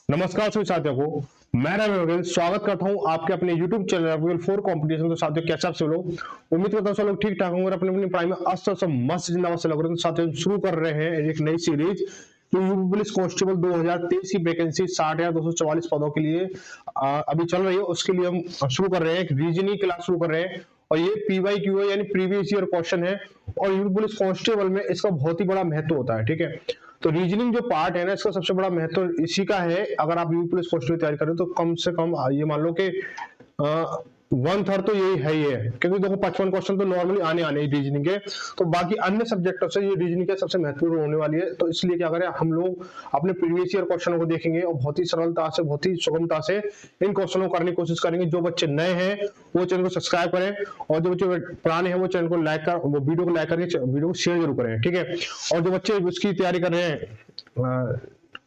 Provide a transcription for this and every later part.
नमस्कार सभी साथियों को मैं रवि स्वागत करता हूं आपके अपने YouTube चैनल रवि 4 कंपटीशन। तो साथियों कैसे आप सब लोग, उम्मीद करता हूं सब लोग ठीक ठाक होंगे और अपनी अपनी पढ़ाई में अस्त्र सब मस्त जिंदाबाद से लग रहे हैं। तो साथियों शुरू कर रहे हैं एक नई सीरीज जो यूपी पुलिस कांस्टेबल 2023 की वैकेंसी 60,244 पदों के लिए अभी चल रही है। उसके लिए हम शुरू कर रहे हैं एक रीजनिंग क्लास शुरू कर रहे हैं और ये PYQ है यानी प्रीवियस ईयर क्वेश्चन है और यूपी पुलिस कांस्टेबल में इसका बहुत ही बड़ा महत्व होता है। ठीक है, तो रीजनिंग जो पार्ट है ना, इसका सबसे बड़ा महत्व इसी का है। अगर आप यूपी पुलिस कांस्टेबल की तैयारी कर रहे हो तो कम से कम ये मान लो कि 1/3 तो यही है ही है, क्योंकि देखो 55 क्वेश्चन तो नॉर्मली आने आने ही रीजनिंग के, तो बाकी अन्य सब्जेक्टों से ये रीजनिंग के सबसे महत्वपूर्ण होने वाली है। तो इसलिए क्या करें, हम लोग अपने प्रीवियस ईयर क्वेश्चनों को देखेंगे और बहुत ही सरलता से, बहुत ही सुगमता से इन क्वेश्चनों को करने की कोशिश करेंगे। जो बच्चे नए हैं वो चैनल को सब्सक्राइब करें और जो बच्चे पुराने हैं वो चैनल को लाइक कर, वो वीडियो को लाइक करके वीडियो को शेयर जरूर करें। ठीक है, और जो बच्चे उसकी तैयारी कर रहे हैं,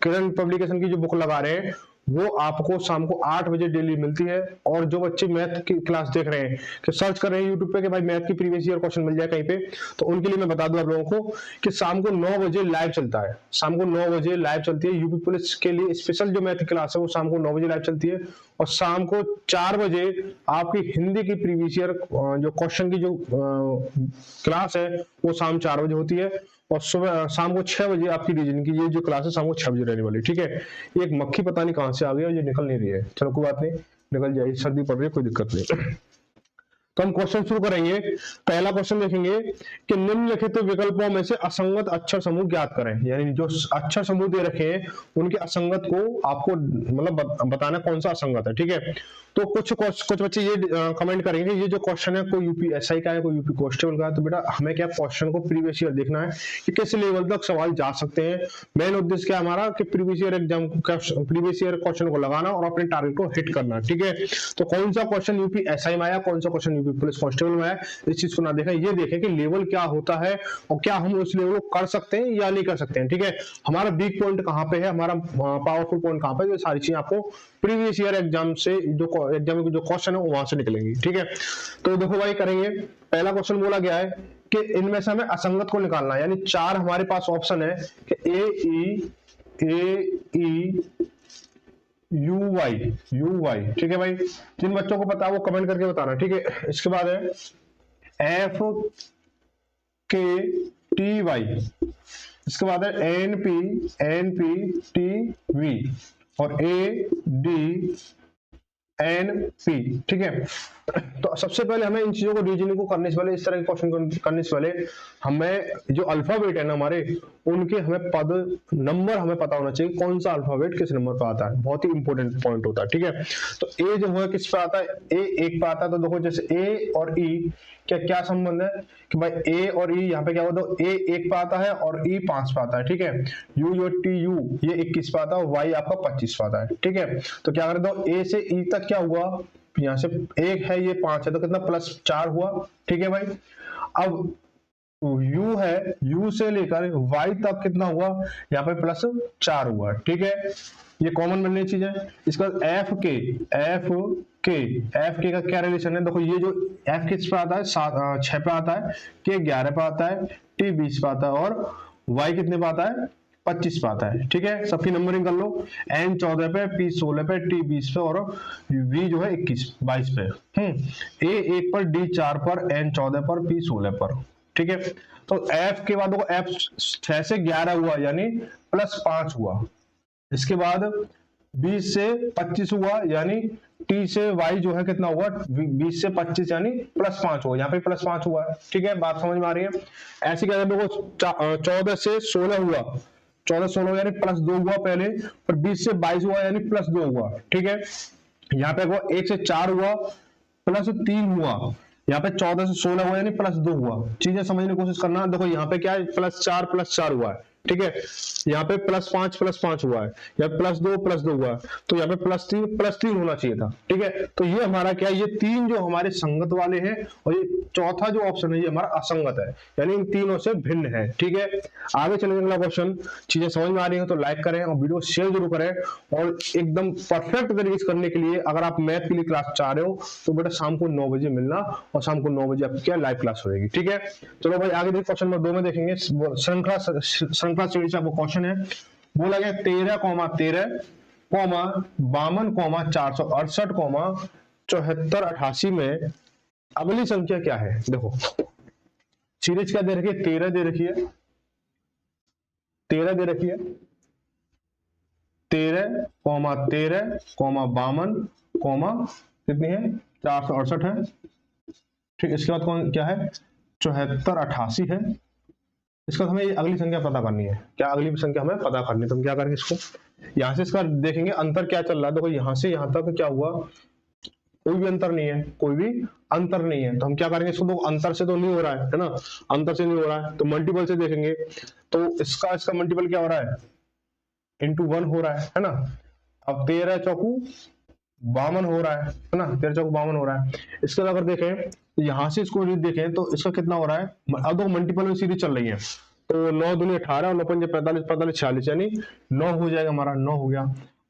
किरण पब्लिकेशन की जो बुक लगा रहे हैं, वो आपको शाम को 8 बजे डेली मिलती है। और जो बच्चे मैथ की क्लास देख रहे हैं, कि सर्च कर रहे हैं यूट्यूब पे कि भाई मैथ की प्रीवियस ईयर क्वेश्चन मिल जाए कहीं पे, तो उनके लिए मैं बता दूं आप लोगों को कि शाम को 9 बजे लाइव चलता है। शाम को 9 बजे लाइव चलती है यूपी पुलिस के लिए स्पेशल जो मैथ की क्लास है, वो शाम को 9 बजे लाइव चलती है। और शाम को 4 बजे आपकी हिंदी की प्रीवियस ईयर जो क्वेश्चन की जो क्लास है वो शाम 4 बजे होती है। और सुबह शाम को 6 बजे आपकी रीजनिंग की ये जो क्लास है शाम को 6 बजे रहने वाली। ठीक है, एक मक्खी पता नहीं कहां से आ गई और ये निकल नहीं रही है। चलो कोई बात नहीं, निकल जाएगी, सर्दी पड़ रही है, कोई दिक्कत नहीं। तो हम क्वेश्चन शुरू करेंगे। पहला क्वेश्चन देखेंगे कि निम्नलिखित विकल्पों में से असंगत अक्षर समूह ज्ञात करें, यानी जो अक्षर समूह दे रखे हैं उनके असंगत को आपको मतलब बताना कौन सा असंगत है। ठीक है, तो कुछ बच्चे ये कमेंट करेंगे ये जो क्वेश्चन है कोई यूपीएसआई का है, कोई यूपी कांस्टेबल का है। तो बेटा हमें क्या क्वेश्चन को प्रीवियस ईयर देखना है कि किस लेवल तक सवाल जा सकते हैं। मेन उद्देश्य क्या हमारा कि previous year exam previous year question को लगाना और अपने टारगेट को हिट करना। ठीक है, तो कौन सा क्वेश्चन यूपीएसआई में आया, कौन सा क्वेश्चन यूपी पुलिस कांस्टेबल में आया, इस चीज को ना देखें, ये देखें कि लेवल क्या होता है और क्या हम उस लेवल को कर सकते हैं या नहीं कर सकते हैं। ठीक है, हमारा वीक पॉइंट कहां पे है, हमारा पावरफुल पॉइंट कहां पे है, ये सारी चीजें आपको प्रीवियस ईयर एग्जाम से जो एग्जाम के जो क्वेश्चन है वहां से निकलेंगी। ठीक है, तो देखो भाई करेंगे। पहला क्वेश्चन बोला गया है कि इनमें से हमें असंगत को निकालना है, यानी 4 हमारे पास ऑप्शन है कि ए ई यू वाई। ठीक है भाई, जिन बच्चों को पता है वो कमेंट करके बताना। ठीक है, इसके बाद है एफ के टी वाई, इसके बाद है एन पी टी वी और ए डी एन पी। ठीक है, तो सबसे पहले हमें इन चीजों को रीजनिंग को करने से पहले, इस तरह के क्वेश्चन करने से पहले हमें जो अल्फाबेट है ना हमारे, उनके हमें पद नंबर हमें पता होना चाहिए, कौन सा अल्फाबेट किस नंबर पे आता है, बहुत ही इंपॉर्टेंट पॉइंट होता है। ठीक है, तो ए जो है किस पे आता है, ए 1 पे आता है। तो देखो जैसे ए और ई क्या संबंध है कि भाई ए और ई यहाँ पे क्या होता है, ए 1 पे आता है और ई 5 पे आता है। ठीक है, यू जो टी यू ये 21 पे आता है, वाई आपका 25 पे आता है। ठीक है, तो क्या करें, तो ए से ई तक क्या हुआ, यहाँ से 1 है ये 5 है, तो कितना +4 हुआ। ठीक है भाई, अब u है, u से लेकर y तक कितना हुआ, यहाँ पे +4 हुआ। ठीक है, ये कॉमन बनने की चीज है। इसका एफ के का क्या रिलेशन है, देखो ये जो f किस पे आता है, 6 पे आता है, k 11 पे आता है, t 20 पे आता है और y कितने पे आता है, 25 पे आता है। ठीक है, सबकी नंबरिंग कर लो, n 14 पे, p 16 पे, t 20 पे और v जो है 22 पे। a 1 पर, d 4 पर, n 14 पर, p 16 पर। ठीक है, तो f के बाद देखो f 6 से 11 हुआ यानी +5 हुआ। इसके बाद 20 से 25 हुआ यानी t से y जो है कितना हुआ, 20 से 25 यानी +5 हुआ, यहाँ पे +5 हुआ है। ठीक है, बात समझ में आ रही है। ऐसे क्या देखो 14 से 16 हुआ, 14-16 यानी +2 हुआ पहले, और 20 से 22 हुआ यानी +2 हुआ। ठीक है, यहाँ पे 1 से 4 हुआ, +3 हुआ, यहाँ पे 14 से 16 हुआ यानी +2 हुआ। चीजें समझने की कोशिश करना। देखो यहाँ पे क्या है, +4 हुआ है। ठीक है, यहाँ पे +5 हुआ है, यहाँ +2 हुआ है, तो यहाँ पे +3 होना चाहिए था। ठीक है, तो ये हमारा क्या है, ये 3 जो हमारे संगत वाले हैं और ये चौथा जो ऑप्शन है ये हमारा असंगत है, यानी इन तीनों से भिन्न है। ठीक है, आगे चलेंगे अगला क्वेश्चन। चीजें समझ में आ रही है तो लाइक करें और वीडियो शेयर जरूर करें। और एकदम परफेक्ट तरीके से करने के लिए अगर आप मैथ के लिए क्लास चाह रहे हो तो बेटा शाम को 9 बजे मिलना, और शाम को 9 बजे आपकी क्या लाइव क्लास होगी। ठीक है, चलो भाई आगे देखिए, क्वेश्चन नंबर 2 में देखेंगे। श्रृंखला श्रेणी से आपको क्वेश्चन है, बोला गया 13,13 कॉमा 52 कॉमा 468 कॉमा 7488 में अगली संख्या क्या है? देखो सीरीज क्या दे रखी है? 13 दे रखी है, 13 दे रखी है, 13 कॉमा 13 कॉमा 52 कॉमा कितनी है? 468 है। ठीक, इसके बाद कौन क्या है? 7488 है। इसका हमें अगली संख्या पता करनी है। क्या अगली संख्या हमें पता करनी है? तो हम क्या करेंगे, इसको यहां से इसका देखेंगे अंतर क्या चल रहा है। देखो यहां से यहां तक क्या हुआ, कोई भी अंतर नहीं है, कोई भी अंतर नहीं है। तो हम क्या करेंगे, इसको तो अंतर से तो नहीं हो रहा है ना, अंतर से नहीं हो रहा है, तो मल्टीपल से देखेंगे। तो इसका मल्टीपल क्या हो रहा है? इंटू 1 हो रहा है ना। अब 13 चौकू 52 हो रहा है ना, 13 चौकू 52 हो रहा है। इसके बाद अगर देखें तो यहां से इसको देखें तो इसका कितना हो रहा है? अब दो मल्टीपल में सीरीज चल रही है, तो 9 दूनी 18 और 9 पंजे 45, 45 46, यानी 9 हो जाएगा हमारा, 9 हो गया।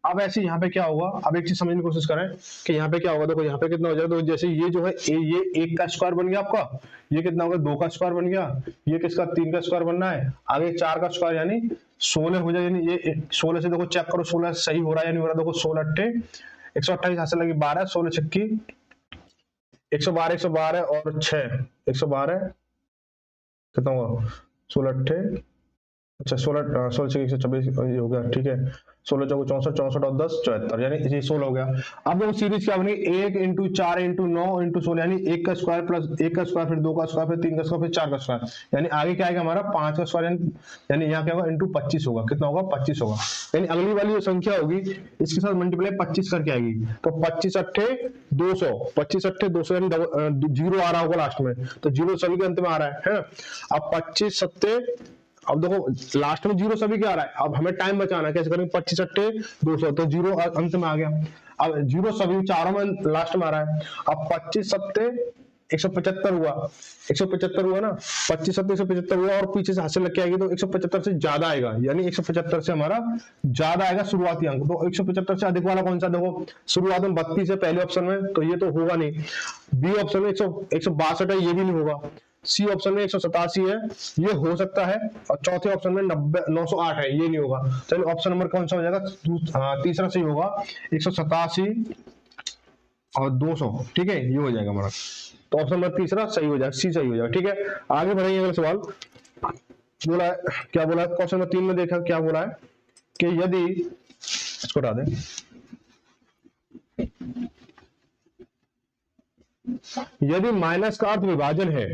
अब ऐसे यहाँ पे क्या होगा, अब एक चीज समझने की कोशिश करें कि यहाँ पे क्या होगा। देखो यहाँ पे कितना हो जाएगा, तो जैसे ये जो है ये 1 का स्क्वायर बन गया आपका, ये कितना होगा? 2 का स्क्वायर बन गया, ये किसका? 3 का स्क्वायर बनना है, आगे 4 का स्क्वायर यानी 16 हो जाएगा। यानी ये 16 से देखो चेक करो, 16 सही हो रहा है या नहीं हो रहा। देखो 16 अट्ठे 128 हासिल लगी 12, 16 छक्की 112, 112 और 6 112 कितना हुआ? 16 अट्ठे, अच्छा 16 16 126 ये हो गया। ठीक है, 16 चौको 64, 64 और 10 74, यानी ये 16 हो गया। अब देखो सीरीज क्या बनी? 1 इंटू 4 इंटू 9 इंटू 16, यानी 1 का स्क्वायर प्लस 1 का स्क्वायर, फिर 2 का स्क्वायर, फिर 3 का स्क्वायर, फिर 4 का स्क्वायर, यानी आगे क्या आएगा हमारा? 5 का स्क्वायर, यानी यहाँ क्या होगा? इंटू 25 होगा। कितना होगा? 25 होगा। यानी अगली वाली जो संख्या होगी इसके साथ मल्टीप्लाई 25 करके आएगी। तो 25 अट्ठे 200, 25 अट्ठे 200, यानी जीरो आ रहा होगा लास्ट में, तो जीरो सभी के अंत में आ रहा है। अब 25 सत्ते, अब देखो लास्ट में जीरो सभी क्या आ रहा है। अब हमें टाइम बचाना है, कैसे करेंगे? 25 अट्ठे 200, तो जीरो अंत में आ गया। अब जीरो सभी चारों में लास्ट में आ रहा है। अब 25 सत्ते 175 हुआ, 175 हुआ ना, 25 सत्ते 175 हुआ, और पीछे से हासिल लग के आएगी तो 175 से ज्यादा आएगा, यानी 175 से हमारा ज्यादा आएगा शुरुआती अंक। तो 175 से अधिक वाला कौन सा? देखो शुरुआत में 32 है पहले ऑप्शन में, तो ये तो होगा नहीं। बी ऑप्शन में 162 है, ये भी नहीं होगा। सी ऑप्शन में 187 है, ये हो सकता है, और चौथे ऑप्शन में 908 है, ये नहीं होगा। चलिए ऑप्शन नंबर कौन सा हो जाएगा? तीसरा सही होगा, 187 और 200। ठीक है, ये हो जाएगा हमारा। तो ऑप्शन नंबर तीसरा सही हो जाएगा, सी सही हो जाएगा। ठीक है, आगे बढ़ेंगे। अगला सवाल बोला है, क्या बोला है? क्वेश्चन नंबर 3 में देखा क्या बोला है कि यदि, इसको हटा दें, यदि माइनस का अर्थ विभाजन है,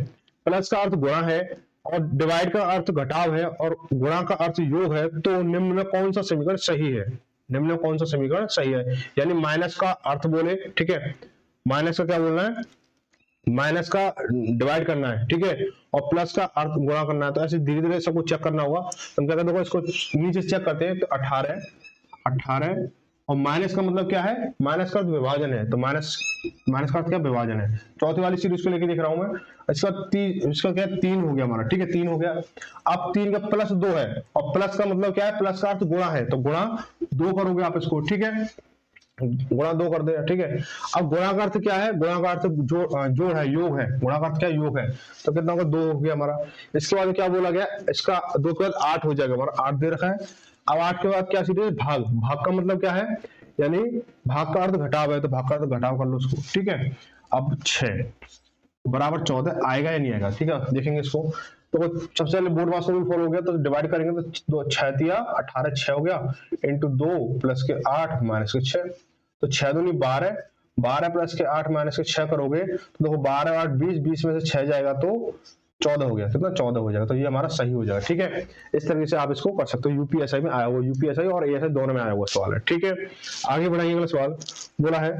प्लस का अर्थ गुणा है, और डिवाइड का अर्थ घटाव है, और गुणा का अर्थ योग है, तो निम्न में कौन सा समीकरण सही है? निम्न में कौन सा समीकरण सही है? यानी माइनस का अर्थ बोले, ठीक है, माइनस का क्या बोलना है? माइनस का डिवाइड करना है, ठीक है, और प्लस का अर्थ गुणा करना है। तो ऐसे धीरे धीरे सबको चेक करना होगा। हम क्या करते हैं, इसको नीचे चेक करते हैं। तो 18 18, और माइनस का मतलब क्या है? माइनस का विभाजन है, तो माइनस का अर्थ क्या? विभाजन है। चौथी वाली सीरीज को लेके देख रहा हूं मैं। इसका क्या? 3 हो गया हमारा। ठीक है, 3 हो गया। अब 3 का प्लस 2 है, और प्लस का मतलब क्या है? प्लस का अर्थ गुणा है, तो गुणा 2 करोगे आप इसको। ठीक है, गुणा 2 कर दे। ठीक है, अब गुणा का अर्थ क्या है? गुणा का अर्थ जोड़ है, योग है। गुणा का अर्थ क्या? योग है। तो कितना होगा? 2 हो गया हमारा। इसके बाद क्या बोला गया? इसका 2 के बाद 8 हो जाएगा हमारा, 8 दे रखा है। अब 8 के बाद क्या सीरीज? भाग। भाग का मतलब क्या है? यानी भाग का अर्थ घटाव है, तो भाग का अर्थ घटाव कर लो उसको। ठीक है, अब 6 बराबर 14 आएगा या नहीं आएगा? ठीक है, देखेंगे इसको। तो सबसे पहले बोर्ड मास्टर रूल फॉलो हो गया, तो डिवाइड करेंगे तो 6 दिया 18, 6 हो गया, इंटू 2 प्लस के 8 माइनस के 6, तो 6 दूनी 12, 12 प्लस के 8 माइनस के 6 करोगे तो देखो 12 8 20, 20 में से 6 जाएगा तो 14 हो गया। कितना? 14 हो जाएगा। तो ये हमारा सही हो जाएगा। ठीक है, इस तरीके से आप इसको कर सकते हो। यूपीएसआई में आया हुआ, यूपीएसआई और एएसआई दोनों में आया हुआ सवाल है। ठीक है, आगे बढ़ाइए। अगला सवाल बोला है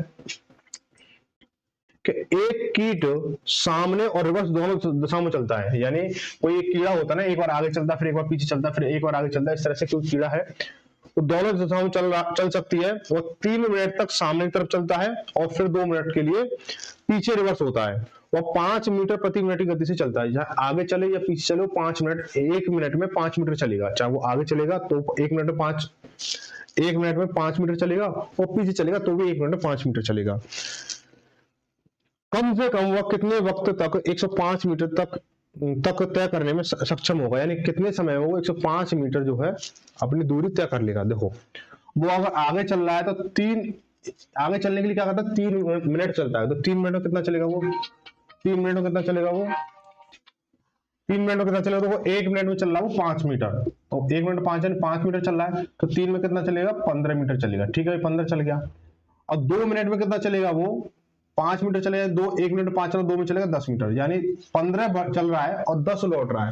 कि एक कीट सामने और रिवर्स दोनों दिशाओं में चलता है। यानी कोई एक कीड़ा होता है ना, एक बार आगे चलता है, फिर एक बार पीछे चलता है, फिर एक बार आगे चलता है। इस तरह से कोई कीड़ा है, वो दोनों दिशाओं में चल सकती है। वो 3 मिनट तक सामने की तरफ चलता है, और फिर 2 मिनट के लिए पीछे रिवर्स होता है। वो 5 मीटर प्रति मिनट की गति से चलता है। जहाँ आगे चले या पीछे चले, 5 मिनट, 1 मिनट में 5 मीटर चलेगा। चाहे वो आगे चलेगा तो 1 मिनट में 5 मीटर चलेगा, और पीछे चलेगा तो भी 1 मिनट में 5 मीटर चलेगा। कम से कम वह कितने वक्त तक 105 मीटर तक तय करने में सक्षम होगा? यानी कितने समय में वो 105 मीटर जो है अपनी दूरी तय कर लेगा। देखो, वो अगर आगे चल रहा है तो आगे चलने के लिए क्या करता है, 3 मिनट चलता है, तो 3 मिनट में कितना चलेगा वो, 3 मिनट में कितना चलेगा वो, 3 मिनट में कितना चलेगा, तो वो 1 मिनट में चल रहा है वो 5 मीटर, तो 1 मिनट में 5 यानी 5 मीटर चल रहा है, तो 3 में कितना चलेगा, 15 मीटर चलेगा। ठीक है, 15 चल गया। और 2 मिनट में कितना चलेगा वो, 5 मीटर चलेगा, 1 मिनट में 5 चला, 2 में चलेगा 10 मीटर, यानी 15 चल रहा है और 10 लौट रहा है,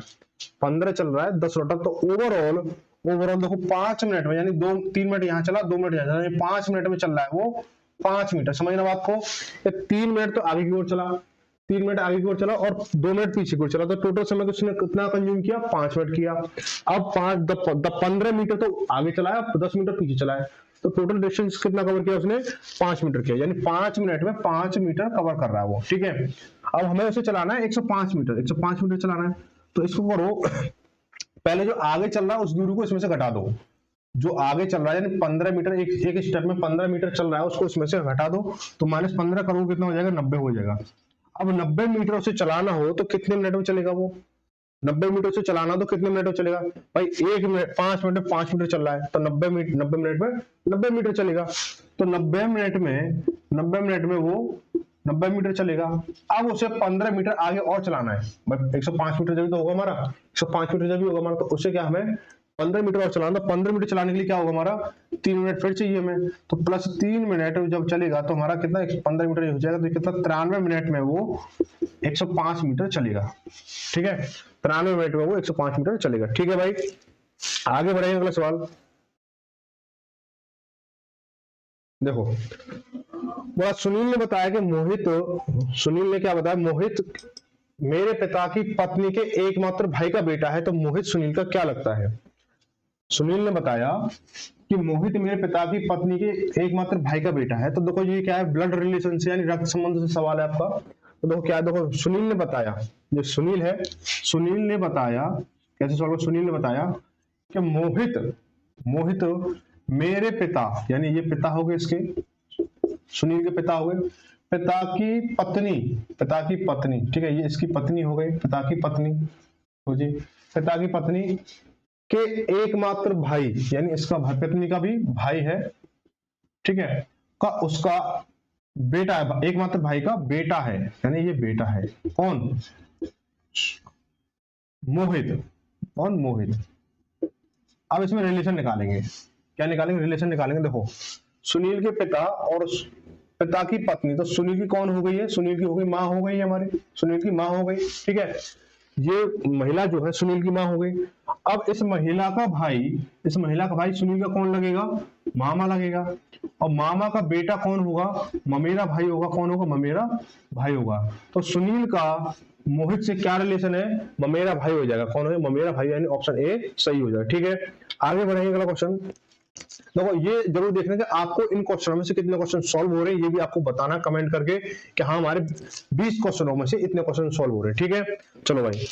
15 चल रहा है 10 लौटा, तो ओवरऑल देखो 5 मिनट में, यानी 3 मिनट यहाँ चला, 2 मिनट यहाँ चला, 5 मिनट में चल रहा है वो 5 मीटर। समझना बात को, 3 मिनट तो आगे की ओर चला, 3 मिनट आगे की ओर चला और 2 मिनट पीछे की ओर चला, तो टोटल समय तो उसने कितना कंज्यूम किया, 5 मिनट किया। अब 15 मीटर तो आगे चला है, 10 मीटर पीछे चला है, तो टोटल डिस्टेंस कितना कवर किया उसने, 5 मीटर किया, यानी 5 मिनट में 5 मीटर कवर कर रहा है वो। ठीक है, अब हमें उसे चलाना है 105 मीटर, 105 मीटर चलाना है, तो इसको करो पहले जो आगे चल रहा है उस दूरी को इसमें से घटा दो, जो आगे चल रहा है यानी 15 मीटर, एक स्टेप में 15 मीटर चल रहा है उसको इसमें से घटा दो, तो -15 करोगे कितना हो जाएगा, 90 हो जाएगा। अब 90 मीटर उसे चलाना हो तो कितने मिनट में चलेगा वो, 90 मीटर से चलाना तो कितने मिनट में चलेगा भाई, 1 मिनट 5 मिनट में 5 मीटर चल रहा है, तो 90 मिनट में 90 मीटर चलेगा, तो 90 मिनट में वो 90 मीटर चलेगा। अब उसे 15 मीटर आगे और चलाना है भाई, 105 मीटर जब तो होगा हमारा, 105 मीटर जब भी होगा हमारा, तो उसे क्या हमें 15 मीटर और चलाना, तो 15 मीटर चलाने के लिए क्या होगा हमारा, 3 मिनट फिर चाहिए हमें, तो प्लस 3 मिनट जब चलेगा तो हमारा कितना 15 मीटर हो जाएगा, तो कितना 93 मिनट में वो 105 मीटर चलेगा। ठीक है, 93 मिनट में वो 105 मीटर चलेगा। ठीक है भाई, आगे बढ़ेंगे, अगला सवाल देखो। बोला सुनील ने बताया कि सुनील ने क्या बताया, मोहित मेरे पिता की पत्नी के एकमात्र भाई का बेटा है, तो मोहित सुनील का क्या लगता है। सुनील ने बताया कि मोहित मेरे पिता की पत्नी के एकमात्र भाई का बेटा है, तो देखो ये क्या है, ब्लड रिलेशन से यानी रक्त संबंध से सवाल है आपका। तो देखो क्या है, देखो सुनील ने बताया, जो सुनील है, सुनील ने बताया कैसे सवाल, सुनील ने बताया कि मोहित मेरे पिता, यानी ये पिता हो गए इसके, सुनील के पिता हो गए, पिता की पत्नी, ठीक है, ये इसकी पत्नी हो गई, पिता की पत्नी हो जी, पिता की पत्नी के एकमात्र भाई, यानी इसका पत्नी का भी भाई है, ठीक है, का उसका बेटा है, एकमात्र भाई का बेटा है, यानी ये बेटा है कौन, मोहित। अब इसमें रिलेशन निकालेंगे, क्या निकालेंगे, रिलेशन निकालेंगे। देखो सुनील के पिता और पिता की पत्नी, तो सुनील की कौन हो गई है, सुनील की हो गई माँ हो गई है हमारी, सुनील की माँ हो गई, ठीक है, ये महिला जो है सुनील की माँ हो गई। अब इस महिला का भाई सुनील का कौन लगेगा, मामा लगेगा, और मामा का बेटा कौन होगा, ममेरा भाई होगा, कौन होगा, ममेरा भाई होगा। तो सुनील का मोहित से क्या रिलेशन है, ममेरा भाई हो जाएगा, कौन है, ममेरा भाई, यानी ऑप्शन ए सही हो जाएगा। ठीक है, आगे बढ़ेंगे, अगला क्वेश्चन देखो, ये जरूर देखना कि आपको इन क्वेश्चनों में से कितने क्वेश्चन सॉल्व हो रहे हैं, ये भी आपको बताना कमेंट करके कि हाँ हमारे 20 क्वेश्चनों में से इतने क्वेश्चन सॉल्व हो रहे हैं। ठीक है, चलो भाई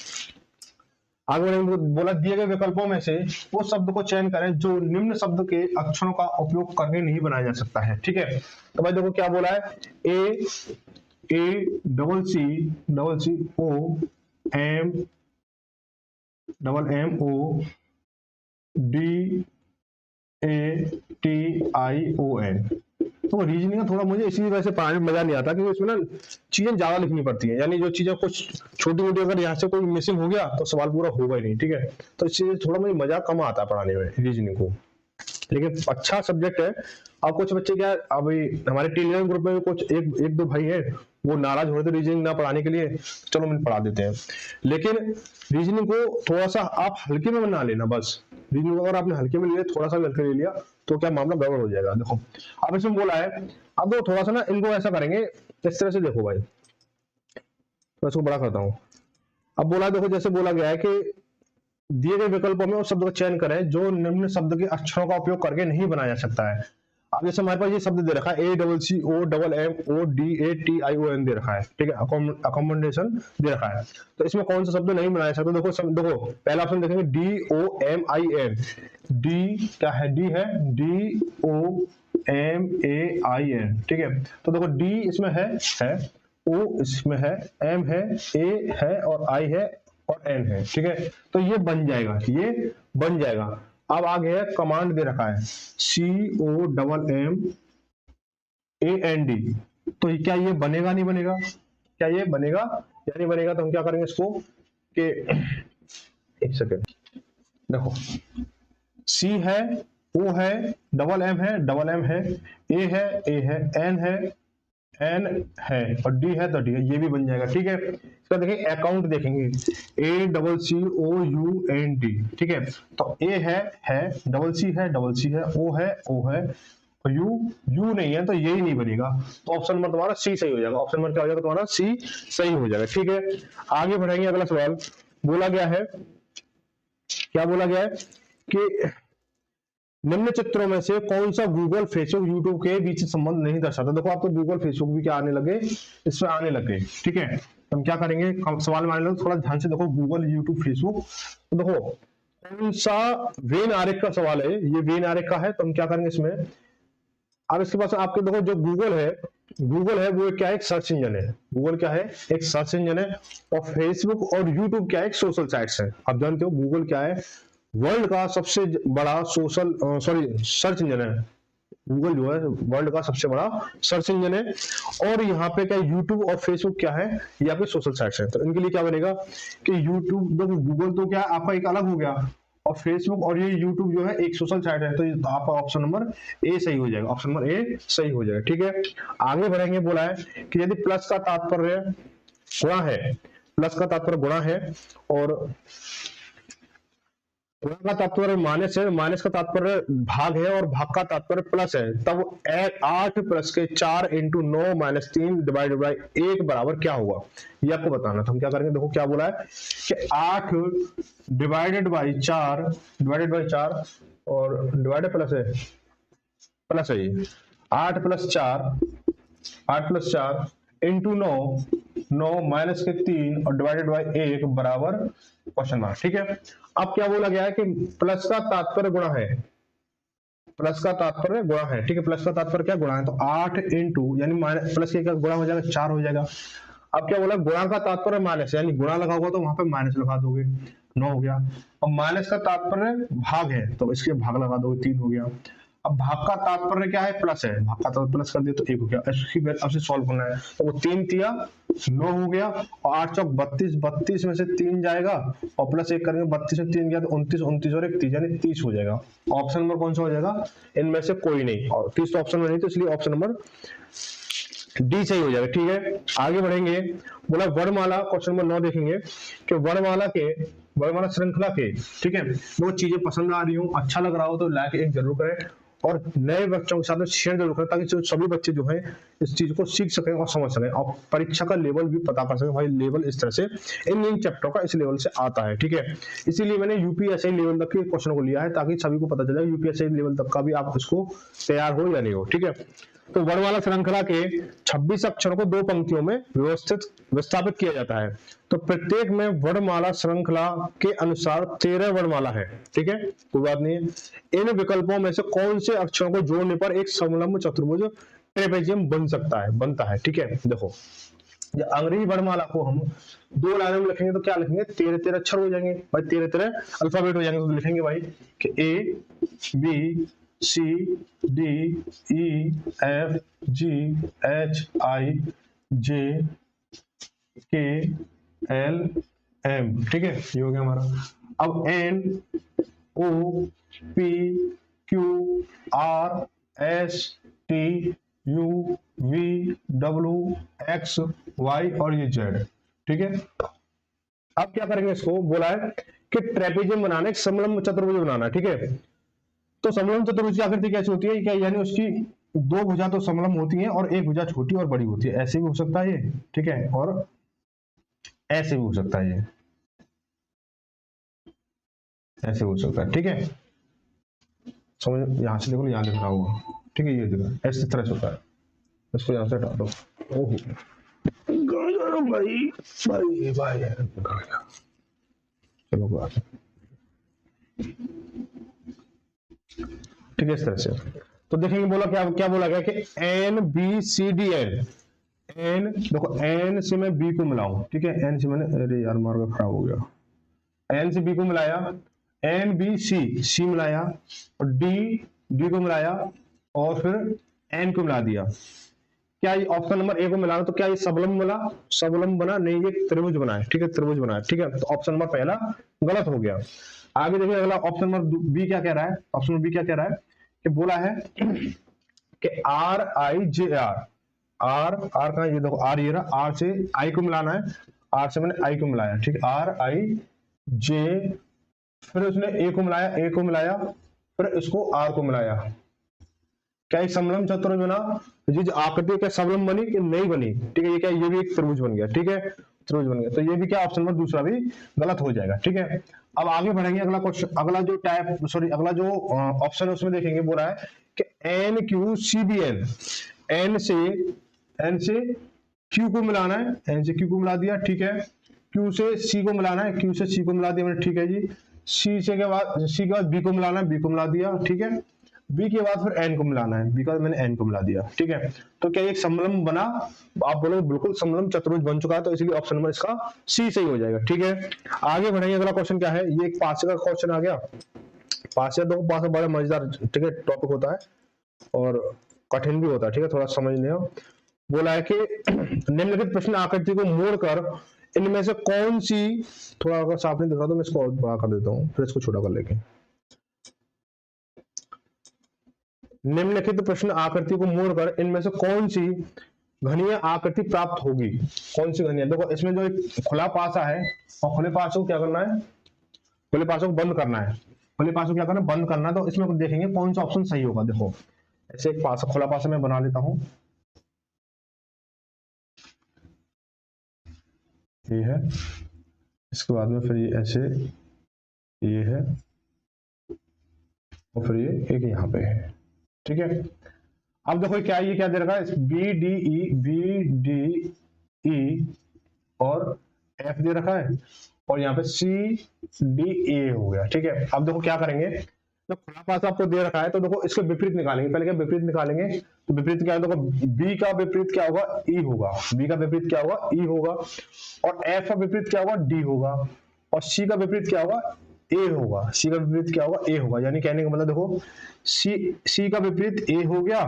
आगे बढ़ेंगे। बोला दिए गए विकल्पों में से वो शब्द को चयन करें जो निम्न शब्द के अक्षरों का उपयोग करके नहीं बनाया जा सकता है। ठीक है, तो भाई देखो क्या बोला है, double C O M O D ATION। तो रीजनिंग थोड़ा मुझे इसी वजह से पढ़ाने में मजा नहीं आता, क्योंकि उसमें ना चीजें ज्यादा लिखनी पड़ती हैं, यानी जो चीजें कुछ छोटी मोटी अगर यहाँ से कोई मिसिंग हो गया तो सवाल पूरा होगा ही नहीं। ठीक है, तो इस चीज थोड़ा मुझे मजा कम आता है पढ़ाने में रीजनिंग को, लेकिन अच्छा सब्जेक्ट है। अब कुछ बच्चे क्या, अभी हमारे टेलीग्राम ग्रुप में कुछ एक दो भाई है, वो नाराज हो रहे थे रीजनिंग ना पढ़ाने के लिए, चलो मैंने पढ़ा देते हैं, लेकिन रीजनिंग को थोड़ा सा आप हल्के में ना लेना, बस रीजनिंग को अगर आपने हल्के में लिया, थोड़ा सा हल्के ले लिया तो क्या मामला गड़बड़ हो जाएगा। देखो अब इसमें बोला है, अब वो थोड़ा सा ना इनको ऐसा करेंगे इस तरह से, देखो भाई मैं इसको बड़ा करता हूँ। अब बोला देखो, जैसे बोला गया है कि दिए गए विकल्पों में उस शब्द का चयन करें जो निम्न शब्द के अक्षरों का उपयोग करके नहीं बनाया जा सकता है। अब जैसे हमारे पास ये शब्द दे रखा है ACCOMMODATION दे रखा है, ठीक है, अकोमोडेशन दे रखा है, तो इसमें कौन सा शब्द नहीं बनाया सकता। देखो पहला ऑप्शन देखेंगे DOMIN, डी क्या है, डी है DOMAIN, ठीक है, तो देखो डी इसमें है, ओ इसमें है, एम है, ए है और आई है और एन है। ठीक है, तो ये बन जाएगा, अब आगे है कमांड दे रखा है COMMAND, तो क्या ये बनेगा नहीं बनेगा, क्या ये बनेगा या नहीं बनेगा? तो हम क्या करेंगे इसको कि एक सेकेंड देखो, सी है, ओ है, डबल एम है, डबल एम है, ए है, ए है, एन है, एन है और डी है तो डी है, ये भी बन जाएगा। ठीक है, इसका देखिए अकाउंट देखेंगे ACCOUNT, ठीक है, तो ए है, डबल सी है, डबल सी है, ओ है, ओ है, और यू नहीं है तो यही नहीं बनेगा। तो ऑप्शन नंबर तुम्हारा सी सही हो जाएगा, ऑप्शन नंबर क्या हो जाएगा तुम्हारा? सी सही हो जाएगा। ठीक है, आगे बढ़ेंगे। अगला सवाल बोला गया है, क्या बोला गया है कि निम्न चित्रों में से कौन सा गूगल, फेसबुक, यूट्यूब के बीच संबंध नहीं दर्शाता? देखो आप तो गूगल, फेसबुक भी क्या आने लगे, इस पे आने लगे। ठीक है, तो हम क्या करेंगे, सवाल मान लो थोड़ा ध्यान से देखो, गूगल, यूट्यूब, फेसबुक, तो देखो कौन सा वेन आरेख का सवाल है, ये वेन आरेख का है, तो हम क्या करेंगे इसमें, अब इसके पास आपके देखो जो गूगल है वो क्या है? एक सर्च इंजन है। गूगल क्या है? एक सर्च इंजन है। और फेसबुक और यूट्यूब क्या है? एक सोशल साइट्स है। आप जानते हो गूगल क्या है? वर्ल्ड का सबसे बड़ा सर्च इंजन है। गूगल जो है वर्ल्ड का सबसे बड़ा सर्च इंजन है। और यहाँ पे क्या यूट्यूब और फेसबुक क्या है? ये आपके सोशल साइट्स है। तो इनके लिए क्या बनेगा कि यूट्यूब, देखो गूगल तो क्या है आपका एक अलग हो गया, और फेसबुक और ये यूट्यूब जो है एक सोशल साइट है, तो आपका ऑप्शन नंबर ए सही हो जाएगा, ऑप्शन नंबर ए सही हो जाएगा। ठीक है, आगे बढ़ेंगे। बोला है कि यदि प्लस का तात्पर्य गुणा है, प्लस का तात्पर्य गुणा है और गुणा का तात्पर्य माइनस है, माइनस का तात्पर्य भाग है और भाग का तात्पर्य प्लस है, तब 8 प्लस के 4 इंटू 9 माइनस 3 डिवाइडेड बाई 1 बराबर क्या हुआ, ये आपको बताना। तो हम क्या करेंगे, देखो क्या बोला है कि 8 डिवाइडेड बाई 4 और डिवाइडेड प्लस है ये 8 प्लस 4 इंटू 9 माइनस के 3 और डिवाइडेड बाई 1 बराबर क्वेश्चन मार्क। ठीक है, अब क्या बोला गया है कि प्लस का तात्पर्य गुणा है, प्लस का तात्पर्य गुणा है। ठीक है, प्लस का तात्पर्य क्या? गुणा है, तो 8 इंटू यानी माइनस प्लस के क्या गुणा हो जाएगा? 4 हो जाएगा। अब क्या बोला, गुणा का तात्पर्य माइनस, यानी गुणा लगा होगा तो वहां पे माइनस लगा दोगे, 9 हो गया। और माइनस का तात्पर्य भाग है तो इसके भाग लगा दोगे, 3 हो गया। अब भाग का तात्पर्य क्या है? प्लस है, भाग का तात्पर्य प्लस कर दिया तो 1 हो गया। इसकी अब से सॉल्व करना है, तो वो 3 तिया 9 हो गया और 8 चौक 32, 32 में से 3 जाएगा और प्लस 1 करेंगे, 32 में 3 गया तो 29, 29 और 1 30 यानी 30 हो जाएगा। ऑप्शन नंबर कौन सा हो जाएगा? इनमें से कोई नहीं, और 30 तो ऑप्शन में नहीं, तो इसलिए ऑप्शन नंबर डी सही हो जाएगा। ठीक है, आगे बढ़ेंगे। बोला वर्णमाला, क्वेश्चन नंबर 9 देखेंगे कि वर्णमाला श्रृंखला के, ठीक है, वो चीजें पसंद आ रही हो, अच्छा लग रहा हो तो लाइक एक जरूर करें और नए बच्चों के साथ में शेयर जरूर करें, ताकि सभी बच्चे जो हैं इस चीज को सीख सकें और समझ सकें और परीक्षा का लेवल भी पता कर सकें। भाई लेवल इस तरह से इन चैप्टरों का इस लेवल से आता है। ठीक है, इसीलिए मैंने यूपीएससी लेवल तक के क्वेश्चन को लिया है, ताकि सभी को पता चले यूपीएससी लेवल तक का भी आप इसको तैयार हो या नहीं हो। ठीक है, तो वर्णमाला श्रृंखला के 26 अक्षरों को 2 पंक्तियों में विस्थापित किया जाता है। तो प्रत्येक में वर्णमाला श्रृंखला के अनुसार 13 वर्णमाला है। ठीक है, कोई बात नहीं है। इन विकल्पों में से कौन से अक्षरों को जोड़ने पर एक समलंब चतुर्भुज ट्रेपेजियम बनता है। ठीक है, देखो जब अंग्रेजी वर्णमाला को हम 2 लाइनों में लिखेंगे तो क्या लिखेंगे? 13 अक्षर हो जाएंगे भाई, 13 अल्फाबेट हो जाएंगे। तो लिखेंगे भाई कि A B C D E F G H I J K L M. ठीक है, ये हो गया हमारा। अब N O P Q R S T U V W X Y और ये जेड। ठीक है, अब क्या करेंगे, इसको बोला है कि ट्रेपेजियम बनाना, एक समलंब चतुर्भुज बनाना। ठीक है, तो समलंब चतुर्भुज की आकृति कैसी होती है? क्या यानी उसकी 2 भुजा तो समलंब होती हैं और एक भुजा छोटी और बड़ी होती है। ऐसे भी हो सकता है ये, ठीक है, और ऐसे भी हो सकता है, ये ऐसे हो सकता है। ठीक है, समझ, यहां से देखो, यहां लिख रहा होगा। ठीक है, ये देखो ऐसे तरह से होता है। इसको यहां से हटा दो। ओहो भाई भाई भाई, चलो बात, ठीक है, इस तरह से। तो देखेंगे बोला क्या बोला गया कि N B C D N देखो, एन से मैं बी को मिलाऊं। ठीक है, एन से मैंने, अरे यार मार्ग खराब हो गया, एन से बी को मिलाया, एन बी सी, सी मिलाया, और डी, डी को मिलाया, और फिर एन को मिला दिया। क्या ये ऑप्शन नंबर ए को मिलाना, तो क्या ये सबलम्ब बना? सबलम्ब बना नहीं, ये त्रिभुज बना है, ठीक है, त्रिभुज बना है, ठीक है। तो ऑप्शन नंबर पहला गलत हो गया। आगे देखिए अगला ऑप्शन नंबर बी क्या कह रहा है। ऑप्शन नंबर बी क्या कह रहा है कि बोला है कि R I J R, R R कहा, ये देखो आर, ये रहा, आर से आई को मिलाना है, आर से मैंने आई को मिलाया, ठीक है, आर आई जे, फिर उसने ए को मिलाया, ए को मिलाया, फिर इसको आर को मिलाया। क्या एक समलम्ब चतुर्भुज बना? ये जो आकृति क्या समलम्ब बनी कि नहीं बनी? ठीक है, ये क्या, ये भी एक त्रिभुज बन गया, ठीक है, त्रिभुज बन गया। तो ये भी क्या, ऑप्शन नंबर दूसरा भी गलत हो जाएगा, ठीक है। अब आगे बढ़ेंगे, अगला क्वेश्चन, अगला जो टाइप, सॉरी अगला जो ऑप्शन है उसमें देखेंगे, बोला है कि N Q C B N, N से क्यू को मिलाना है, एन से क्यू को मिला दिया, ठीक है, क्यू से सी को मिलाना है, क्यू से सी को मिला दिया मैंने, ठीक है जी, सी से के बाद, सी के बाद बी को मिलाना है, बी को मिला दिया, ठीक है, बी के बाद फिर एन को मिलाना है, बी के बाद मैंने एन को मिला दिया, ठीक है। तो क्या एक समलम्ब बना? आप बोलोगे बिल्कुल समलम्ब चतुर्भुज बन चुका है, तो इसलिए ऑप्शन नंबर इसका सी सही हो जाएगा, ठीक है। आगे बढ़ेंगे, अगला क्वेश्चन क्या है, ये एक पासे का क्वेश्चन आ गया। पासे दो पासे बड़ा मजेदार, ठीक है, टॉपिक होता है और कठिन भी होता है, ठीक है, थोड़ा समझने हो। बोला है कि निम्नलिखित प्रश्न आकृति को मोड़कर इनमें से कौन सी, थोड़ा अगर साफ नहीं दिख रहा तो मैं इसको और बड़ा कर देता हूँ, फिर इसको छोटा कर लेंगे। निम्नलिखित प्रश्न आकृति को मोड़कर इनमें से कौन सी घनीय आकृति प्राप्त होगी? कौन सी घनीय? देखो इसमें जो एक खुला पासा है, और खुले पासों को क्या करना है, खुले पासों को बंद करना है, खुले पासों को क्या करना है, बंद करना है। तो इसमें देखेंगे कौन सा ऑप्शन सही होगा। देखो ऐसे एक पासा, खुला पासा मैं बना लेता हूं, ये है, इसके बाद में फिर ये ऐसे, ये है, और फिर ये एक यहाँ पे है, ठीक है। अब देखो क्या, ये क्या दे रखा है, बी डी ई और एफ दे रखा है, और यहाँ पे सी डी ए हो गया, ठीक है। अब देखो क्या करेंगे, तो खुला पासा आपको दे रखा है, तो देखो इसके विपरीत निकालेंगे। पहले क्या विपरीत निकालेंगे, तो विपरीत क्या है, देखो बी का विपरीत क्या होगा, ई होगा, बी का विपरीत क्या होगा, ई होगा, और एफ का विपरीत क्या होगा, डी होगा, और सी का विपरीत क्या होगा, ए होगा, सी का विपरीत क्या होगा, ए होगा। यानी कहने का मतलब देखो सी का विपरीत ए हो गया,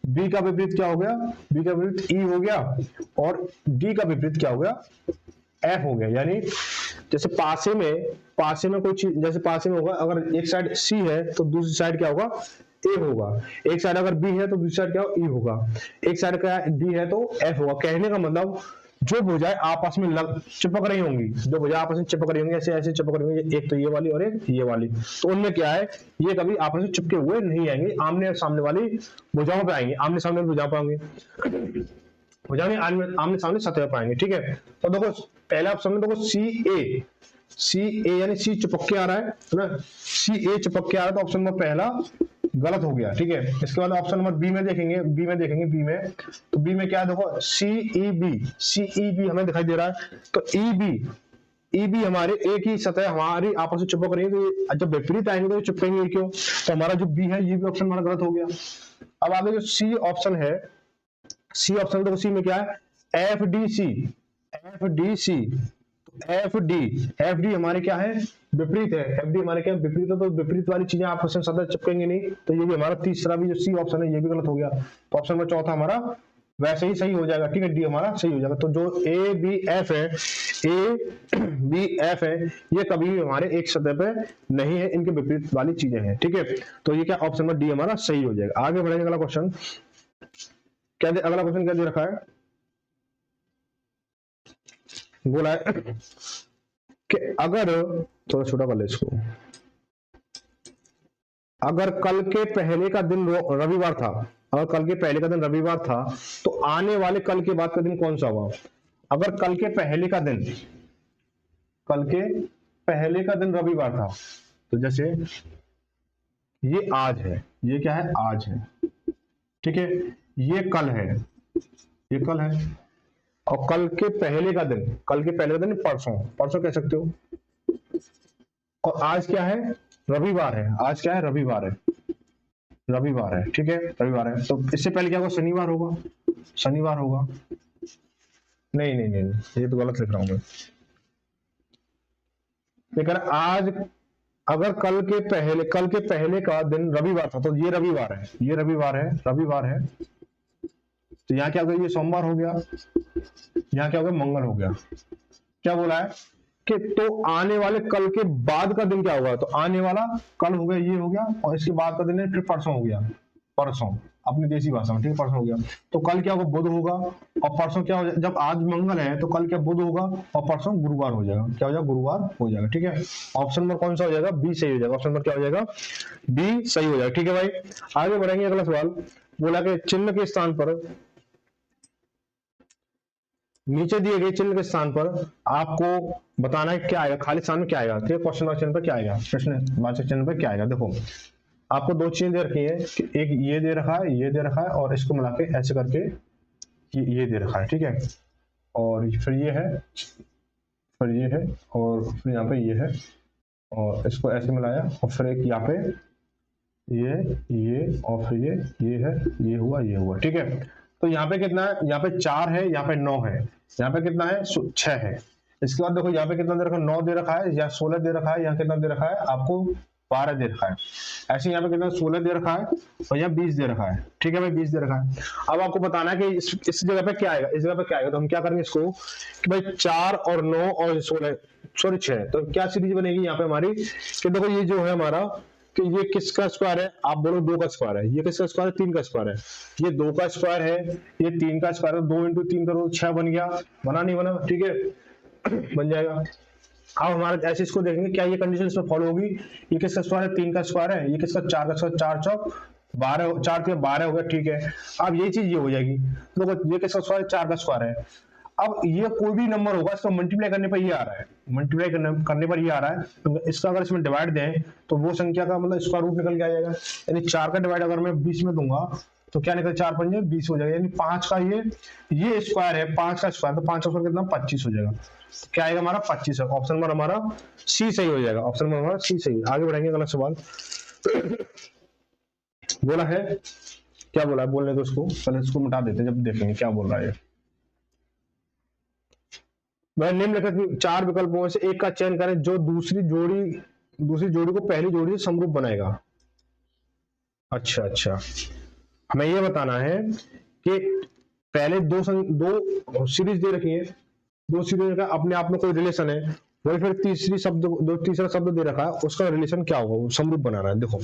बी का विपरीत क्या हो गया, बी का विपरीत ई हो गया, और डी का विपरीत क्या हो गया, एफ हो गया। यानी जैसे पासे में कोई चीज, जैसे पासे में होगा, अगर एक साइड सी है तो दूसरी साइड क्या होगा, ए होगा, एक साइड अगर बी है तो दूसरी साइड क्या होगा, ई होगा, एक साइड क्या डी है तो एफ होगा। कहने का मतलब जो भुजाएं आपस में चिपक रही होंगी, जो भुजाएं आपस में चिपक रही होंगी, ऐसे ऐसे चिपक रही होंगी, एक तो ये वाली और एक ये वाली, तो उनमें क्या है, ये कभी आपस में चिपके हुए नहीं आएंगे, आमने सामने वाली भुजाओं पे आएंगे, आमने सामने भुजाओं पे आएंगे, भुजाएं आमने सामने सतह पर आएंगे, ठीक है। तो देखो पहला ऑप्शन में देखो सी ए यानी सी चिपक के आ रहा है ना, सी ए चिपक के आ रहा है, तो ऑप्शन नंबर पहला गलत हो गया, ठीक है। इसके बाद ऑप्शन नंबर बी में देखेंगे, बी में तो बी में क्या है, देखो सी ई बी हमें दिखाई दे रहा है, तो ई बी हमारे एक ही सतह हमारी आपस में चिपक रही है, तो जब विपरीत आएंगे तो चिपकेंगे क्यों, तो हमारा जो बी है ये भी ऑप्शन हमारा गलत हो गया। अब आगे जो सी ऑप्शन है, सी ऑप्शन, तो सी में क्या है, F D C, F D हमारे क्या है, विपरीत है, एफ डी हमारे क्या विपरीत है, तो विपरीत वाली चीजें आपस में सतह चिपकेंगे नहीं, तो ये भी हमारा तीसरा भी जो सी ऑप्शन है ये भी गलत हो गया। तो ऑप्शन नंबर चौथा हमारा वैसे ही सही हो जाएगा, ठीक है, डी हमारा सही हो जाएगा। तो जो ए बी एफ है ये कभी भी हमारे एक सतह पे नहीं है, इनके विपरीत वाली चीजें हैं, ठीक है। तो ये क्या ऑप्शन नंबर डी हमारा सही हो जाएगा। आगे बढ़ेंगे, अगला क्वेश्चन क्या दे रखा है, बोला है कि अगर, थोड़ा छोटा कर ले इसको, अगर कल के पहले का दिन रविवार था, अगर कल के पहले का दिन रविवार था, तो आने वाले कल के बाद का दिन कौन सा होगा? अगर कल के पहले का दिन रविवार था, तो जैसे ये आज है, ये क्या है, आज है, ठीक है, ये कल है, और कल के पहले का दिन परसों कह सकते हो, और आज क्या है, रविवार है, रविवार है, ठीक है, रविवार है। तो इससे पहले क्या होगा, शनिवार होगा, नहीं, ये तो गलत लिख रहा हूं मैं। लेकिन अगर कल के पहले का दिन रविवार था तो ये रविवार है, ये रविवार है, तो यहाँ क्या हो गया, ये सोमवार हो गया, यहाँ क्या हो गया, मंगल हो गया। क्या बोला है कि तो आने वाले कल के बाद का दिन क्या होगा, तो आने वाला कल हो गया, ये हो गया, और इसके बाद का दिन है फिर परसों हो गया, परसों अपनी देसी भाषा में, ठीक है, परसों हो गया। तो कल क्या होगा, बुध होगा, और परसों क्या हो जाएगा, जब आज मंगल है तो कल क्या बुध होगा, और परसों गुरुवार हो जाएगा। क्या हो जाएगा, गुरुवार हो जाएगा, ठीक है। ऑप्शन नंबर कौन सा हो जाएगा, बी सही हो जाएगा। ऑप्शन नंबर क्या हो जाएगा, बी सही हो जाएगा, ठीक है भाई। आगे बढ़ेंगे, अगला सवाल बोला कि चिन्ह के स्थान पर, नीचे दिए गए चिन्ह के स्थान पर आपको बताना है क्या आएगा, खाली स्थान में क्या आएगा, ठीक है। क्वेश्चन मार्क चिन्ह पर क्या आएगा, प्रश्नवाचक चिन्ह पर क्या आएगा। देखो आपको दो चीजें दे रखी है कि एक ये दे रखा है, ये दे रखा है, और इसको मिला के ऐसे करके ये दे रखा है, ठीक है। और फिर ये है, फिर ये है, और फिर यहाँ पे ये है, और इसको ऐसे मिलाया, और फिर एक यहाँ पे ये, और फिर ये है, ये हुआ, ठीक है। तो यहाँ पे कितना है, यहाँ पे 4 है, यहाँ पे 9 है, यहाँ पे कितना है, 6 है। इसके बाद देखो यहाँ पे कितना दे रखा है, 9 दे रखा है, या 16 दे रखा है, यहाँ कितना दे रखा है आपको, 12 दे रखा है। ऐसे यहाँ पे कितना 16 दे रखा है, और यहाँ 20 दे रखा है, ठीक है भाई, 20 दे रखा है। अब आपको बताना है कि इस जगह पे क्या आएगा, इस जगह पे क्या आएगा। तो हम क्या करेंगे इसको कि भाई 4 और 9 और 16 सॉरी 6, तो क्या सीरीज बनेगी यहाँ पे हमारी कि देखो ये जो है हमारा कि ये किसका स्क्वायर है, आप बोलो 2 का स्क्वायर है, ये किसका स्क्वायर है, 3 का स्क्वायर है, ये 2 का स्क्वायर है, ये 3 का स्क्वायर है, 2 इंटू 3 करो 6 बन गया, बना नहीं बना, ठीक है बन जाएगा। अब हमारा ऐसे इसको देखेंगे क्या ये कंडीशन इसमें फॉलो होगी, ये किसका स्क्वायर है, 3 का स्क्वायर है, ये किसका 4 का स्क्वायर, 4 चौक 12, 4 के 12 हो गया, ठीक है। अब ये चीज ये हो जाएगी, देखो ये किसका स्क्वायर है, 4 का स्क्वायर है। अब ये कोई भी नंबर होगा इसको मल्टीप्लाई करने पर ये आ रहा है, मल्टीप्लाई करने पर ये आ रहा है, तो इसका अगर इसमें डिवाइड दें तो वो संख्या का मतलब स्क्वायर रूट निकल के आ जाएगा। यानी 4 का डिवाइड अगर मैं 20 में दूंगा तो क्या निकल, 4 पंजे 20 हो जाएगा। यानी 5 का ये स्क्वायर है, 5 का स्क्वायर, तो 5 का स्क्वायर कितना, 25 हो जाएगा। क्या आएगा हमारा, 25 है। ऑप्शन नंबर हमारा सी सही हो जाएगा, ऑप्शन नंबर हमारा सी सही। आगे बढ़ेंगे, अगला सवाल बोला है, क्या बोला है, बोलने दो उसको, पहले इसको मिटा देते जब देखेंगे क्या बोल रहा है। वह निम्नलिखित 4 विकल्पों में से एक का चयन करें जो दूसरी जोड़ी को पहली जोड़ी से समरूप बनाएगा। अच्छा, हमें यह बताना है कि पहले दो सीरीज दे रखी है, 2 सीरीज का अपने आप में कोई रिलेशन है, वही फिर तीसरा शब्द दे रखा है, उसका रिलेशन क्या होगा, वो समरूप बनाना है। देखो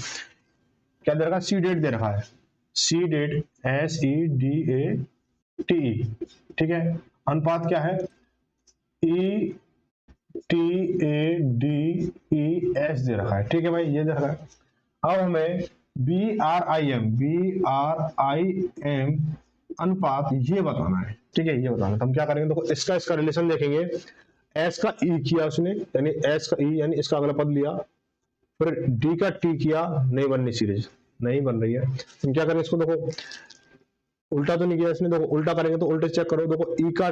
क्या दे रखा है, सी डेट दे रखा है, सी डेट SEDATE, ठीक है। अनुपात क्या है, ETADES दे रखा है, ठीक है भाई, ये दे रखा है। अब हमें BRIM अनुपात ये बताना है, ठीक है, ये बताना है। तो हम क्या करेंगे, देखो इसका रिलेशन देखेंगे, S का E किया उसने, यानी S का E यानी इसका अगला पद लिया, फिर D का T किया, नहीं बननी सीरीज, नहीं बन रही है। हम क्या करें इसको, देखो उल्टा तो नहीं किया इसने, देखो उल्टा करेंगे तो उल्टे चेक करो, देखो E का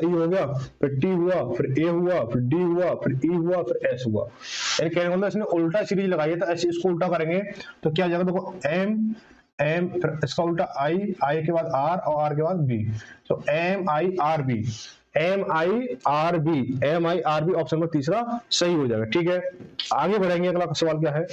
E हो गया, फिर T हुआ, फिर A हुआ, फिर D हुआ, फिर E हुआ, फिर S हुआ। यानी कहने का मतलब इसने उल्टा सीरीज लगाई है, तो ऐसे इसको उल्टा करेंगे तो क्या आ जाएगा, देखो M फिर इसका उल्टा I के बाद R और R के बाद B, तो MIRB ऑप्शन नंबर तीसरा सही हो जाएगा, ठीक है। आगे बढ़ेंगे, अगला सवाल क्या है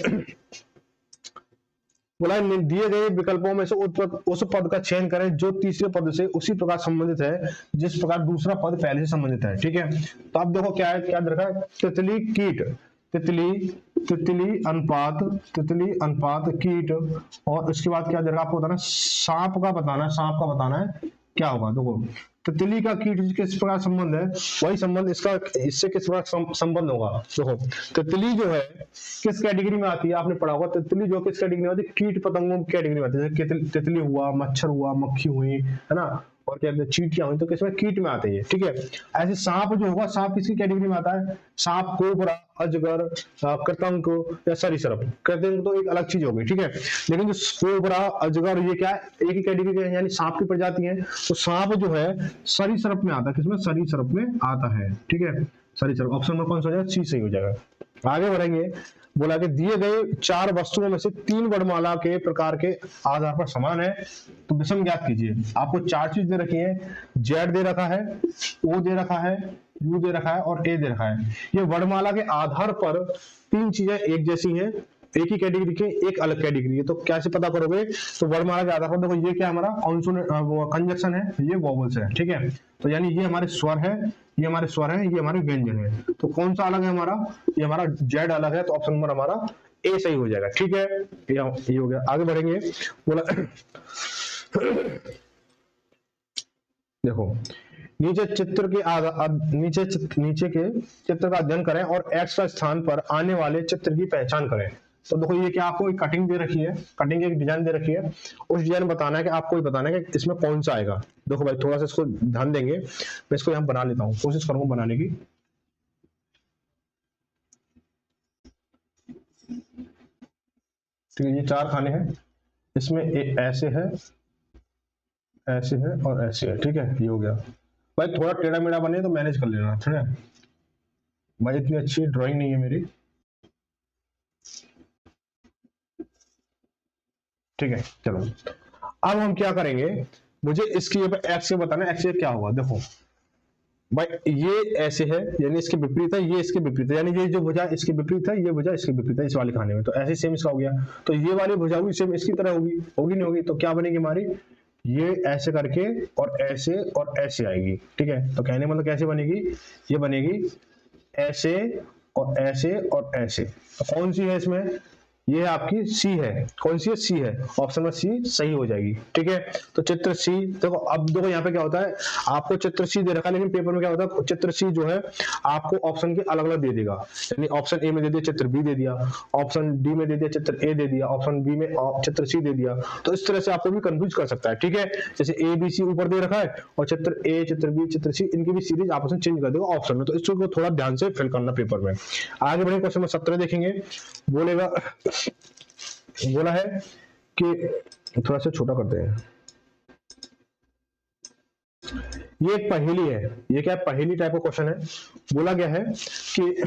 बोला दिए गए विकल्पों में से उस पद का चयन करें जो तीसरे पद से उसी प्रकार संबंधित है जिस प्रकार दूसरा पद पहले से संबंधित है, ठीक है। तो अब देखो क्या है, क्या दे रखा है, तितली कीट, तितली अनुपात कीट, और उसके बाद क्या दे रखा है आपको बताना, सांप का बताना है क्या होगा। देखो तितली का कीट किस प्रकार संबंध है, वही संबंध इससे किस प्रकार संबंध होगा। देखो तितली जो है किस कैटेगरी में आती है, आपने पढ़ा होगा, तितली जो किस कैटेगरी में आती है, कीट पतंगों की कैटेगरी में आती है। जैसे तितली हुआ, मच्छर हुआ, मक्खी हुई, है ना, और क्या कहते हैं चींटियां हुई, तो किसमें, कीट में आते हैं, ठीक है। ऐसे सांप जो होगा, सांप किसकी कैटेगरी में आता है, सांप, कोबरा, अजगर, कृतंक या सरीसृप। कृतंक तो एक अलग चीज होगी, ठीक है, लेकिन जो कोबरा, अजगर, ये क्या है, एक ही कैटेगरी के यानी सांप की प्रजाति है। तो सांप जो है सरीसृप में आता है, किसमें, सरीसृप में आता है, ठीक है, सरीसृप। ऑप्शन नंबर कौन सा हो जाएगा, सी सही हो जाएगा। आगे बढ़ेंगे, बोला कि दिए गए 4 वस्तुओं में से 3 वर्णमाला के प्रकार के आधार पर समान है, तो विषम ज्ञात कीजिए। आपको 4 चीज दे रखी है, Z दे रखा है, O दे रखा है, U दे रखा है और A दे रखा है। ये वर्णमाला के आधार पर तीन चीजें एक जैसी हैं, एक ही कैटेगरी के, एक अलग कैटेगरी है, तो कैसे पता करोगे? तो वर्णमाला के आधार पर देखो, ये क्या हमारा कंजक्शन है, ये वोवल्स है, ठीक है। तो यानी ये हमारे स्वर है, ये हमारे स्वर है, ये हमारे व्यंजन है। तो कौन सा अलग है हमारा? ये हमारा जेड अलग है, तो ऑप्शन नंबर हमारा ए सही हो जाएगा, ठीक है। ये हो गया। आगे बढ़ेंगे, बोला देखो, नीचे चित्र के नीचे के चित्र का अध्ययन करें और एक्स का स्थान पर आने वाले चित्र की पहचान करें। तो देखो, ये क्या आपको एक कटिंग दे रखी है, कटिंग एक डिजाइन दे रखी है, उस डिजाइन बताना है कि आपको ही बताना है कि इसमें कौन सा आएगा। देखो भाई, थोड़ा सा इसको ध्यान देंगे, मैं इसको यहाँ बना लेता हूँ, कोशिश करूंगा बनाने की। ठीक है, ये 4 खाने हैं, इसमें ऐसे है, ऐसे है और ऐसे है, ठीक है। ये हो गया भाई, थोड़ा टेढ़ा मेढ़ा बने तो मैनेज कर लेना, ठीक है भाई, इतनी अच्छी ड्राइंग नहीं है मेरी, ठीक है। चलो, अब हम क्या करेंगे, मुझे इसकी एक्स बताना है, एक्स क्या होगा। देखो भाई, ये ऐसे है यानी इसके विपरीत है, ये इसके विपरीत है, यानी ये जो भुजा इसके विपरीत है, ये भुजा इसके विपरीत है इस वाले खाने में, तो ऐसे सेम इसका हो गया। तो ये वाली भुजा भी सेम इसकी तरह होगी, होगी नहीं होगी? तो क्या बनेगी हमारी, ये ऐसे करके और ऐसे आएगी, ठीक है। तो कहने मतलब कैसे बनेगी, ये बनेगी ऐसे और ऐसे और ऐसे। तो कौन सी है इसमें? ये आपकी सी है। कौन सी है? सी है। ऑप्शन में सी सही हो जाएगी, ठीक है। तो चित्र सी, देखो अब देखो यहाँ पे क्या होता है, आपको चित्र सी दे रखा है, लेकिन पेपर में क्या होता है, चित्र सी जो है आपको ऑप्शन के अलग अलग दे देगा। यानी ऑप्शन ए में दे दिया, चित्र बी दे दिया, ऑप्शन डी में दे दिया, चित्र ए दे दिया, ऑप्शन बी में चित्र सी दे दिया। तो इस तरह से आपको भी कंफ्यूज कर सकता है, ठीक है। जैसे ए बी सी ऊपर दे रखा है और चित्र ए, चित्र बी, चित्र सी, इनकी भी सीरीज आपस में चेंज कर देगा ऑप्शन में। तो इसको थोड़ा ध्यान से फिल करना पेपर में। आगे बढ़े, क्वेश्चन नंबर 17 देखेंगे। बोला है कि थोड़ा सा छोटा करते हैं, ये एक पहेली है। ये क्या है? पहेली टाइप का क्वेश्चन है। बोला गया है कि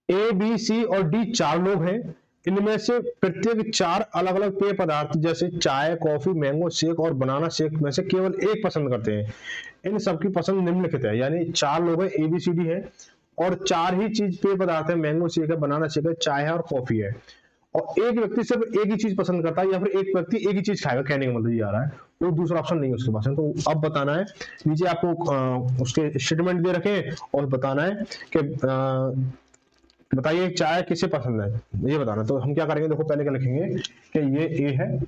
ए बी सी और डी 4 लोग हैं, इनमें से प्रत्येक 4 अलग अलग पेय पदार्थ जैसे चाय, कॉफी, मैंगो शेक और बनाना शेक में से केवल एक पसंद करते हैं। इन सबकी पसंद निम्नलिखित है। यानी 4 लोग हैं, ए बी सी डी है, और 4 ही चीज पेय पदार्थ है, मैंगो शेक है, बनाना शेक है, चाय है और कॉफी है। और एक व्यक्ति सिर्फ एक ही चीज पसंद करता है, या फिर एक व्यक्ति एक ही चीज खाएगा, कहने का मतलब ये आ रहा है, तो दूसरा ऑप्शन नहीं है उसके पास। तो अब बताना है, नीचे आपको उसके स्टेटमेंट दे रखे हैं और बताना है कि बताइए चाय किसे पसंद है, ये बताना। तो हम क्या करेंगे, देखो पहले क्या लिखेंगे कि ये ए है,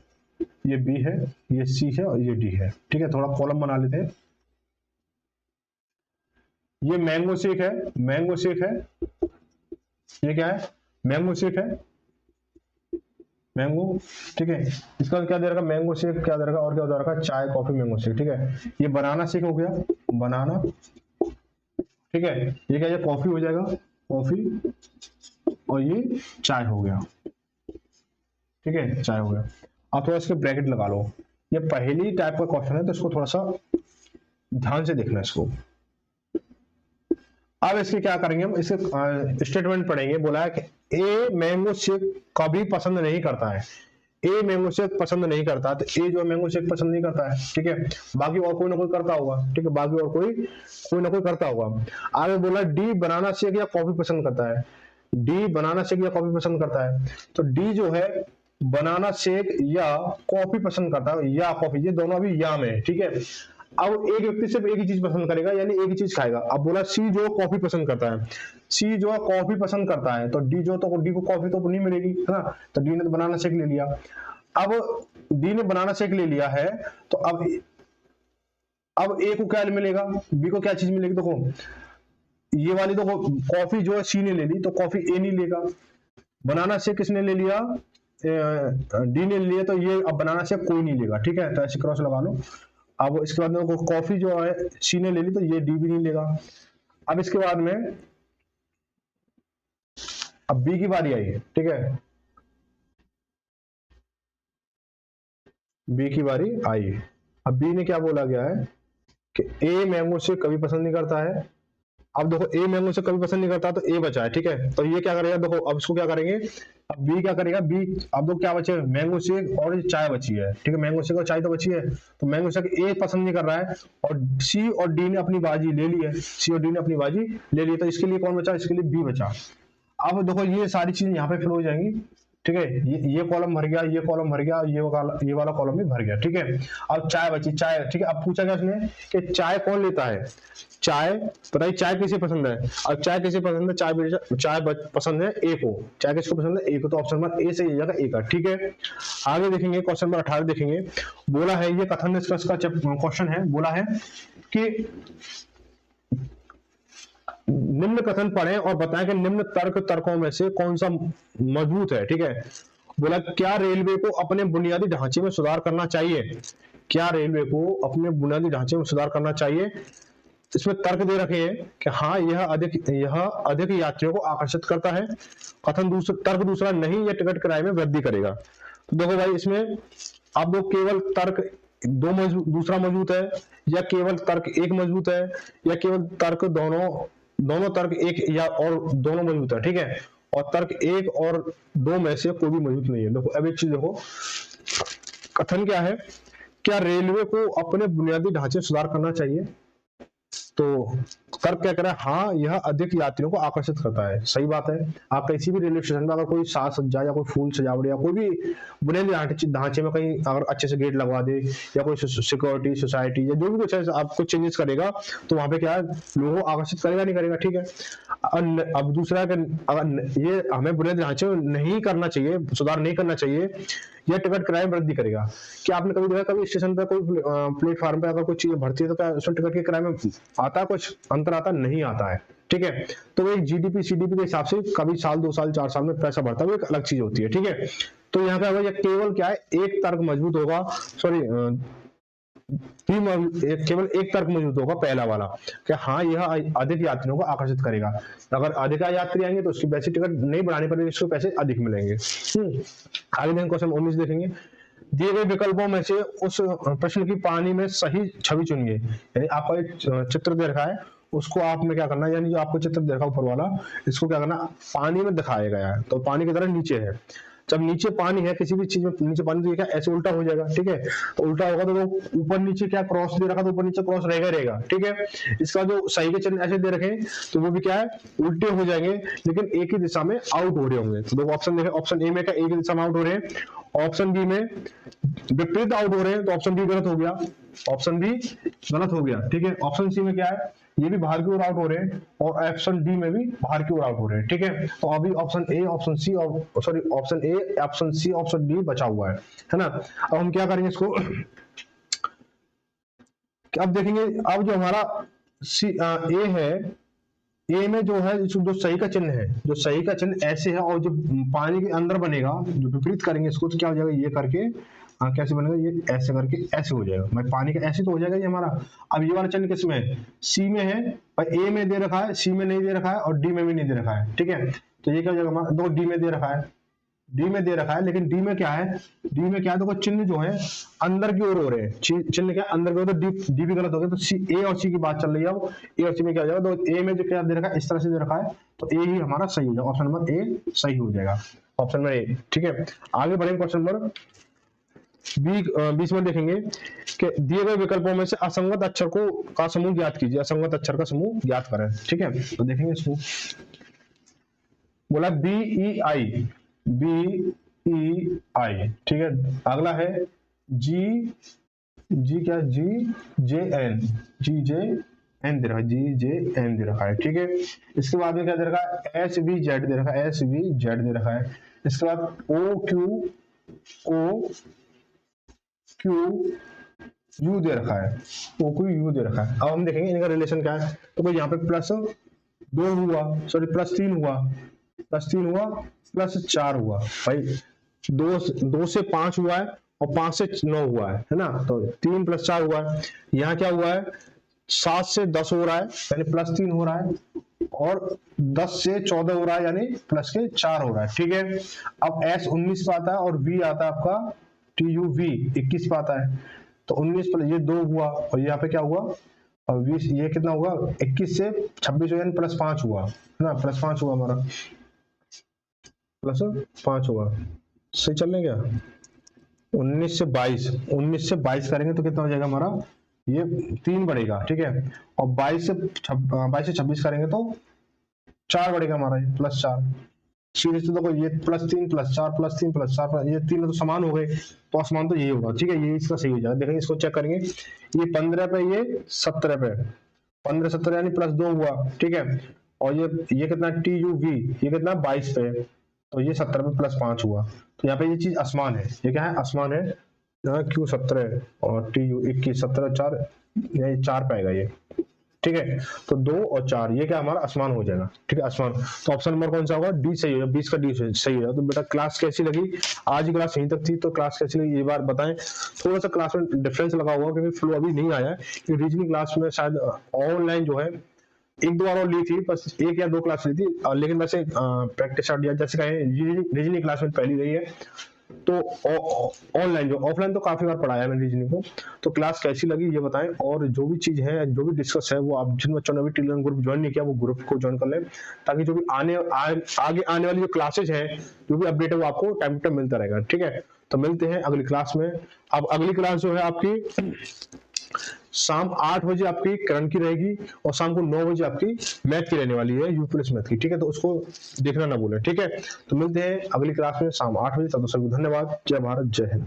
ये बी है, ये सी है और ये डी है, ठीक है। थोड़ा कॉलम बना लेते हैं। ये मैंगो शेक है, मैंगो शेक है, ये क्या है? मैंगो शेक है, मैंगो, ठीक है। इसका क्या दे रखा? मैंगो शेक क्या दे रखा, और क्या दे रखा? चाय, कॉफी, मैंगो शेक, ठीक है। ये बनाना शेक हो गया, बनाना, ठीक है। ये क्या, ये कॉफी हो जाएगा, कॉफी, और ये चाय हो गया, ठीक है, चाय हो गया। आप थोड़ा इसके ब्रैकेट लगा लो। ये पहेली टाइप का क्वेश्चन है, तो इसको थोड़ा सा ध्यान से देखना इसको। अब इसके क्या करेंगे हम, इसके स्टेटमेंट पढ़ेंगे। बोला है कि ए मैंगो शेक कभी पसंद नहीं करता है, ए मैंगो शेक पसंद नहीं करता, तो ए जो मैंगो शेक पसंद नहीं करता है, ठीक है। बाकी और कोई ना कोई करता होगा, ठीक है, बाकी और कोई ना कोई करता होगा। आगे बोला डी बनाना शेक या कॉफी पसंद करता है, डी बनाना शेक या कॉफी पसंद करता है। तो डी जो है बनाना शेक या कॉफी पसंद करता है, या कॉफी, ये दोनों अभी या में, ठीक है। अब एक व्यक्ति सिर्फ एक ही चीज पसंद करेगा, यानी एक ही चीज खाएगा। अब बोला सी जो कॉफी पसंद करता है, सी जो कॉफी पसंद करता है, तो डी जो, तो डी को कॉफी तो नहीं मिलेगी, है ना। तो डी ने तो बनाना शेक ले लिया। अब डी ने बनाना शेक ले लिया है, तो अब ए को क्या मिलेगा, बी को क्या चीज मिलेगी? देखो ये वाली तो कॉफी जो है सी ने ले ली, तो कॉफी ए नहीं लेगा। बनाना शेक किसने ले लिया? डी ने ले लिया, तो ये अब बनाना शेक कोई नहीं लेगा, ठीक है। तो ऐसे क्रॉस लगा लो। अब इसके बाद में कॉफी जो है सी ने ले ली, तो ये डी भी नहीं लेगा। अब इसके बाद में अब बी की बारी आई, ठीक है, बी की बारी आई। अब बी ने क्या बोला गया है कि ए मैंगो से कभी पसंद नहीं करता है। अब देखो ए मैंगो से कभी पसंद नहीं करता, तो ए बचा है, ठीक है। तो ये क्या करेगा, देखो अब इसको क्या करेंगे, अब बी क्या करेगा, बी अब देखो क्या बचे, मैंगो शेक और चाय बची है, ठीक है। मैंगो शेक और चाय तो बची है, तो मैंगो शेक ए पसंद नहीं कर रहा है, और सी और डी ने अपनी बाजी ले ली है, सी और डी ने अपनी बाजी ले ली, तो इसके लिए कौन बचा? इसके लिए बी बचा, अब देखो ये सारी चीजें यहाँ पे फिल हो जाएंगी, ठीक है। ये कॉलम भर गया, ये कॉलम भर गया, ये वाला कॉलम भी भर गया, ठीक है। अब चाय बची, चाय, ठीक है। अब पूछा गया उसने कि चाय कौन लेता है, चाय बताइए, चाय किसे पसंद है। अब चाय किसे पसंद है, चाय पसंद है ए को, चाय किसको पसंद है, ए को, तो ऑप्शन नंबर ए सही जाएगा, ए का, ठीक है। आगे देखेंगे क्वेश्चन नंबर 18 देखेंगे। बोला है, ये कथन निष्कर्ष का क्वेश्चन है, बोला है कि निम्न कथन पढ़ें और बताएं कि निम्न तर्कों में से कौन सा मजबूत है, ठीक है। बोला क्या रेलवे को अपने बुनियादी ढांचे में सुधार करना चाहिए, क्या रेलवे को अपने बुनियादी ढांचे में सुधार करना चाहिए। इसमें तर्क दे रखे हैं कि हाँ यह अधिक यात्रियों को आकर्षित करता है। तर्क दूसरा, नहीं यह टिकट किराए में वृद्धि करेगा। तो देखो भाई, इसमें आप लोग केवल तर्क दूसरा मजबूत है, या केवल तर्क एक मजबूत है, या केवल तर्क दोनों तर्क एक या और दोनों मजबूत है, ठीक है। और तर्क एक और दो में से कोई भी मजबूत नहीं है। देखो अब एक चीज देखो, कथन क्या है, क्या रेलवे को अपने बुनियादी ढांचे सुधार करना चाहिए। तो तर्क क्या कह रहा है, हाँ यह अधिक यात्रियों को आकर्षित करता है। सही बात है। आप किसी भी रेलवे स्टेशन पर अगर कोई साज सज्जा या कोई फूल सजावट या कोई भी बुनियादी ढांचे में कहीं अगर अच्छे से गेट लगवा दे, या कोई सिक्योरिटी सोसाइटी या जो भी कुछ है आप कुछ चेंजेस करेगा, तो वहां पे क्या है, लोगों को आकर्षित करेगा नहीं करेगा, ठीक है। अब दूसरा, अगर ये हमें बुनियादी ढांचे में नहीं करना चाहिए, सुधार नहीं करना चाहिए, यह टिकट किराए में वृद्धि करेगा। क्या आपने कभी देखा, कभी स्टेशन पर कोई प्लेटफॉर्म पे अगर कोई चीज भरती है तो क्या उसमें टिकट के किराए में आता है, कुछ अंतर आता नहीं आता है, ठीक है। तो एक जीडीपी सीडीपी के हिसाब से कभी साल 2 साल 4 साल में पैसा बढ़ता है, वो एक अलग चीज होती है, ठीक है। तो यहाँ पे केवल क्या है, एक तर्क मजबूत होगा, केवल एक तर्क मजबूत होगा, पहला वाला, कि हाँ यह अधिक यात्रियों को आकर्षित करेगा। अगर अधिक यात्री आएंगे तो उसकी वैसे टिकट नहीं बढ़ाने पर इसको पैसे अधिक मिलेंगे। आगे देखेंगे क्वेश्चन 19 देखेंगे। दिए गए विकल्पों में से उस प्रश्न की पानी में सही छवि चुनिए। यानी आपका एक चित्र दे रखा है, उसको आपने क्या करना है, यानी जो आपको चित्र दे रखा ऊपर वाला, इसको क्या करना, पानी में दिखाया गया है, तो पानी की तरह नीचे है। जब नीचे पानी है, किसी भी चीज में नीचे पानी, तो क्या ऐसे उल्टा हो जाएगा, ठीक है। तो उल्टा होगा तो ऊपर नीचे क्या क्रॉस दे रखा, तो ऊपर नीचे क्रॉस रहेगा, ठीक है। इसका जो सही के चिन्ह ऐसे दे रखे, तो वो भी क्या है, उल्टे हो जाएंगे, लेकिन एक ही दिशा में आउट हो रहे होंगे। तो दो ऑप्शन देखें, ऑप्शन ए में क्या एक ही दिशा में आउट हो रहे हैं, ऑप्शन बी में विपरीत आउट हो रहे हैं, तो ऑप्शन बी गलत हो गया, ऑप्शन बी गलत हो गया, ठीक है। ऑप्शन सी में क्या है, ये भी बाहर की ओर आउट हो रहे हैं, और ऑप्शन डी में भी बाहर की ओर आउट हो रहे हैं, ठीक है। तो अभी ऑप्शन ए, ऑप्शन सी और sorry option A, option C, option D बचा हुआ है ना। अब हम क्या करेंगे इसको, अब देखेंगे, अब जो हमारा ए है, ए में जो है, जो सही का चिन्ह है, जो सही का चिन्ह ऐसे है, और जो पानी के अंदर बनेगा, जो विपरीत करेंगे इसको, तो क्या हो जाएगा, ये करके कैसे बनेगा, ये ऐसे करके ऐसे हो जाएगा, भाई पानी का ऐसे तो हो जाएगा ये हमारा। अब ये वाला चिन्ह किस में है, सी में है, भाई ए में दे रखा है, सी में नहीं दे रखा है, और डी में भी नहीं दे रखा है, ठीक है। तो ये क्या हो जाएगा हमारा, दो डी में दे रखा है, डी में दे रखा है, लेकिन डी में क्या है, डी में क्या है, देखो चिन्ह जो है अंदर की ओर हो रहे हैं, चिन्ह क्या अंदर की ओर, तो डी भी गलत हो गया। तो सी, ए और सी की बात चल रही है, अब ए और सी में क्या हो जाएगा, तो ए में जो क्या दे रखा है, इस तरह से दे रखा है, तो ए ही हमारा सही हो जाएगा, ऑप्शन नंबर ए सही हो जाएगा, ऑप्शन नंबर ए, ठीक है। आगे बढ़ेंगे क्वेश्चन नंबर 20 में देखेंगे कि दिए गए विकल्पों में से असंगत अक्षर का समूह ज्ञात कीजिए, असंगत अक्षर का समूह ज्ञात करें, ठीक है। तो देखेंगे इसको, बोला बी ई आई, ठीक है। अगला है जी, क्या जी जे एन, दे रखा है, जी जे एन दे रखा है, ठीक है। इसके बाद में क्या दे रखा है, एस वी जेड दे रखा है, एस वी जेड दे रखा है। इसके बाद ओ क्यू यू दे रखा है, ओ क्यू यू दे रखा है। अब हम देखेंगे इनका रिलेशन क्या है। तो कोई यहाँ पे +2 हुआ, सॉरी +3 हुआ, +4 हुआ, भाई 2 से 5 हुआ है, और 5 से 9 हुआ है ना। तो 3 + 4 हुआ है। यहाँ क्या हुआ है, 7 से 10 हो रहा है, यानी +3 हो रहा है, और 10 से 14 हो रहा है, यानी +4 हो रहा है, ठीक है। अब S 19 पे आता है, और V आता है आपका TUV 21 पे आता है। तो 19 पर ये 2 हुआ, और यहाँ पे क्या हुआ, और 20, ये कितना हुआ, 21 से 26 यानी +5 हुआ है ना, +5 हुआ हमारा, +5 हुआ, सही चल रहे क्या। 19 से 22 करेंगे तो कितना हो जाएगा हमारा, ये 3 बढ़ेगा, ठीक है। और 22 से 26 करेंगे तो 4 बढ़ेगा हमारा, ये +4, सीधे से देखो ये +3 +4 +3 +4 ये तीनों तो समान हो गए, तो आसमान तो यही होगा, ठीक है, ये इसका सही हो जाएगा। देखेंगे इसको चेक करेंगे, ये 15 पे, ये 17 पे, 15 17 यानी +2 हुआ, ठीक है। और ये कितना TUV, ये कितना 22 पे, तो ये 17 पे +5 हुआ। तो यहाँ पे ये चीज आसमान है, ये क्या है, आसमान है। Q 17 और TU 21, 17 4, ये 4 पे आएगा ये, ठीक है। तो 2 और 4 ये क्या हमारा आसमान हो जाएगा, ठीक है, आसमान। तो ऑप्शन नंबर कौन सा होगा, डी सही होगा, 20 का डी सही होगा। तो बेटा क्लास कैसी लगी, आज की क्लास यहीं तक थी, तो क्लास कैसी लगी ये बार बताएं। थोड़ा सा क्लास में डिफरेंस लगा हुआ क्योंकि फ्लो अभी नहीं आया है, रीजनिंग क्लास में शायद ऑनलाइन जो है 1-2 बार और ली थी, बस 1 या 2 क्लास ली थी, लेकिन वैसे प्रैक्टिस जैसे कहें रीजनिंग क्लास में पहली रही है। तो ऑनलाइन जो ऑफलाइन तो काफी बार पढ़ाया मैंने रीजनिंग को। तो क्लास कैसी लगी ये बताएं, और जो भी चीज है, जो भी डिस्कस है, वो आप जिन बच्चों ने अभी टेलीग्राम ग्रुप ज्वाइन नहीं किया वो ग्रुप को ज्वाइन कर लें, ताकि जो भी आगे आने वाली जो क्लासेज है, जो भी अपडेट है, वो आपको टाइम टू टाइम मिलता रहेगा, ठीक है। तो मिलते हैं अगली क्लास में। अब अगली क्लास जो है आपकी शाम 8 बजे आपकी करंट की रहेगी, और शाम को 9 बजे आपकी मैथ की रहने वाली है, यूपीएस मैथ की, ठीक है। तो उसको देखना ना भूलें, ठीक है। तो मिलते हैं अगली क्लास में शाम 8 बजे, तब तक सभी धन्यवाद। जय भारत, जय हिंद।